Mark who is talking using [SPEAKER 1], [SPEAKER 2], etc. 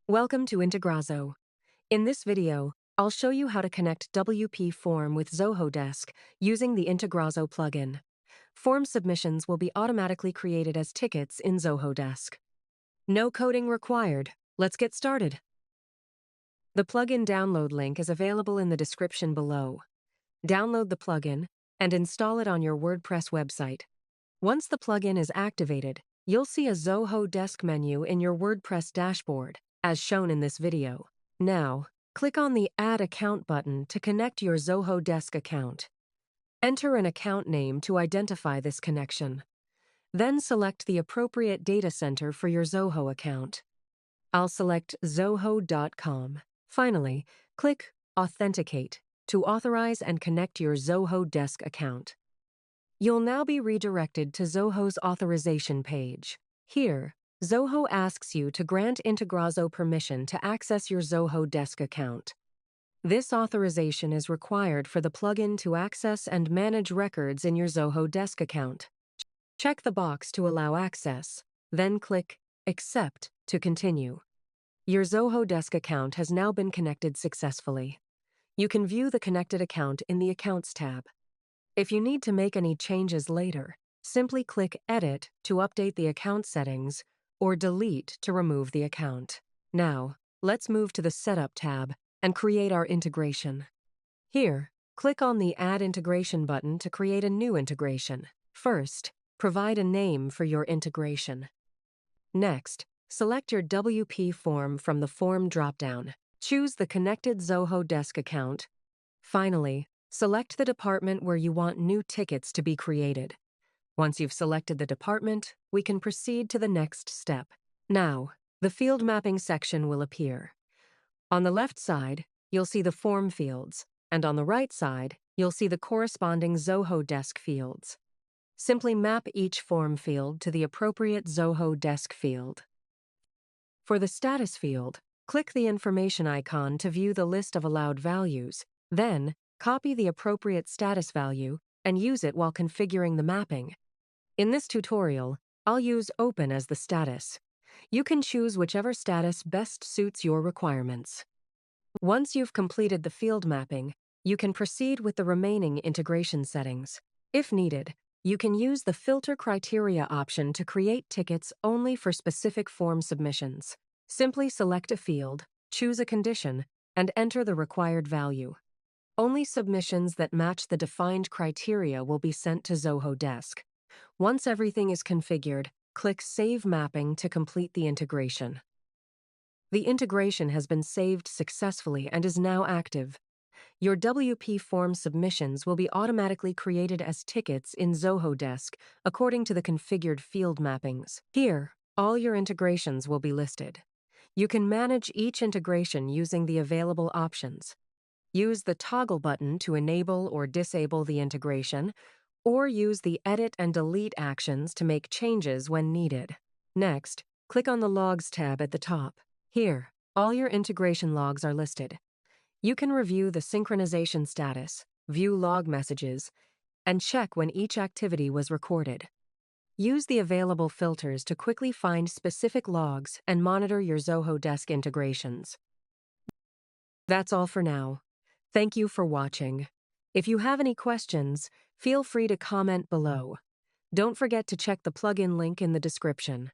[SPEAKER 1] Welcome to Integrazo. In this video, I'll show you how to connect WPForm with Zoho Desk using the Integrazo plugin. Form submissions will be automatically created as tickets in Zoho Desk. No coding required. Let's get started. The plugin download link is available in the description below. Download the plugin and install it on your WordPress website. Once the plugin is activated, you'll see a Zoho Desk menu in your WordPress dashboard, as shown in this video. Now, click on the Add Account button to connect your Zoho Desk account. Enter an account name to identify this connection. Then select the appropriate data center for your Zoho account. I'll select zoho.com. Finally, click Authenticate to authorize and connect your Zoho Desk account. You'll now be redirected to Zoho's authorization page. Here, Zoho asks you to grant Integrazo permission to access your Zoho Desk account. This authorization is required for the plugin to access and manage records in your Zoho Desk account. Check the box to allow access, then click Accept to continue. Your Zoho Desk account has now been connected successfully. You can view the connected account in the Accounts tab. If you need to make any changes later, simply click Edit to update the account settings or Delete to remove the account. Now, let's move to the Setup tab and create our integration. Here, click on the Add Integration button to create a new integration. First, provide a name for your integration. Next, select your WP form from the Form dropdown. Choose the connected Zoho Desk account. Finally, select the department where you want new tickets to be created. Once you've selected the department, we can proceed to the next step. Now, the field mapping section will appear. On the left side, you'll see the form fields, and on the right side, you'll see the corresponding Zoho Desk fields. Simply map each form field to the appropriate Zoho Desk field. For the status field, click the information icon to view the list of allowed values. Then, copy the appropriate status value and use it while configuring the mapping. In this tutorial, I'll use Open as the status. You can choose whichever status best suits your requirements. Once you've completed the field mapping, you can proceed with the remaining integration settings. If needed, you can use the Filter Criteria option to create tickets only for specific form submissions. Simply select a field, choose a condition, and enter the required value. Only submissions that match the defined criteria will be sent to Zoho Desk. Once everything is configured, click Save Mapping to complete the integration. The integration has been saved successfully and is now active. Your WP form submissions will be automatically created as tickets in Zoho Desk according to the configured field mappings. Here, all your integrations will be listed. You can manage each integration using the available options. Use the toggle button to enable or disable the integration, or use the Edit and Delete actions to make changes when needed. Next, click on the Logs tab at the top. Here, all your integration logs are listed. You can review the synchronization status, view log messages, and check when each activity was recorded. Use the available filters to quickly find specific logs and monitor your Zoho Desk integrations. That's all for now. Thank you for watching. If you have any questions, feel free to comment below. Don't forget to check the plugin link in the description.